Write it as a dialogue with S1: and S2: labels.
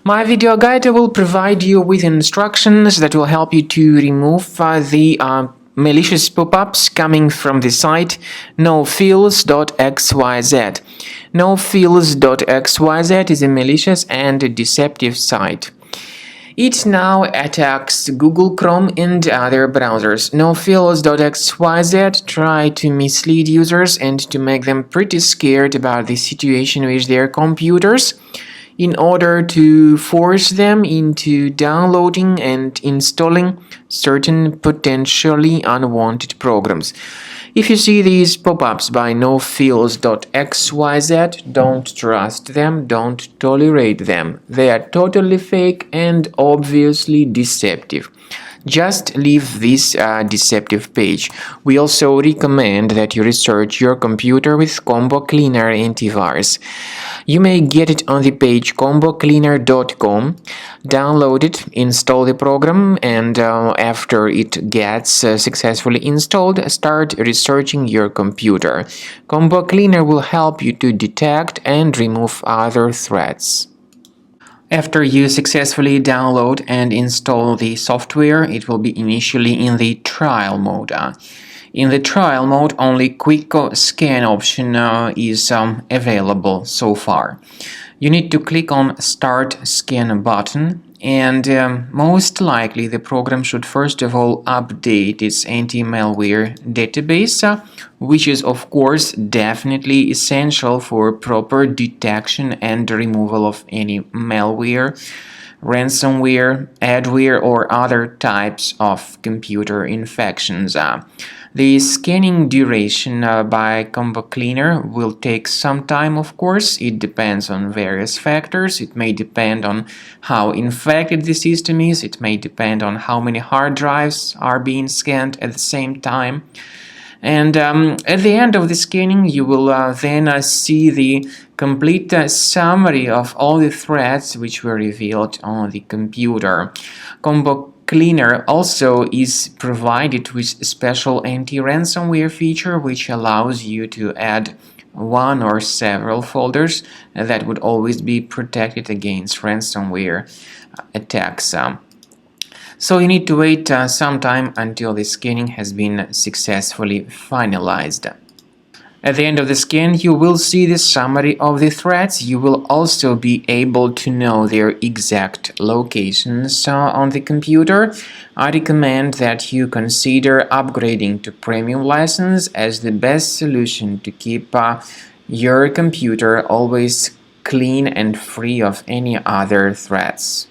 S1: My video guide will provide you with instructions that will help you to remove the malicious pop-ups coming from the site Nofils.xyz. Nofils.xyz is a malicious and deceptive site. It now attacks Google Chrome and other browsers. Nofils.xyz try to mislead users and to make them pretty scared about the situation with their computers, in order to force them into downloading and installing certain potentially unwanted programs. If you see these pop-ups by Nofils.xyz, don't trust them, don't tolerate them. They are totally fake and obviously deceptive. Just leave this deceptive page. We also recommend that you research your computer with Combo Cleaner antivirus. You may get it on the page combocleaner.com. Download it, install the program, and after it gets successfully installed, start researching your computer. Combo Cleaner will help you to detect and remove other threats. After you successfully download and install the software, it will be initially in the trial mode. In the trial mode, only quick scan option is available so far. You need to click on Start Scan button, and most likely the program should first of all update its anti-malware database, which is of course definitely essential for proper detection and removal of any malware, ransomware, adware, or other types of computer infections. The scanning duration by Combo Cleaner will take some time, of course. It depends on various factors. It may depend on how infected the system is. It may depend on how many hard drives are being scanned at the same time. And at the end of the scanning, you will then see the complete summary of all the threats which were revealed on the computer. Combo Cleaner also is provided with a special anti-ransomware feature which allows you to add one or several folders that would always be protected against ransomware attacks. So you need to wait some time until the scanning has been successfully finalized. At the end of the scan, you will see the summary of the threats. You will also be able to know their exact locations on the computer. I recommend that you consider upgrading to premium license as the best solution to keep your computer always clean and free of any other threats.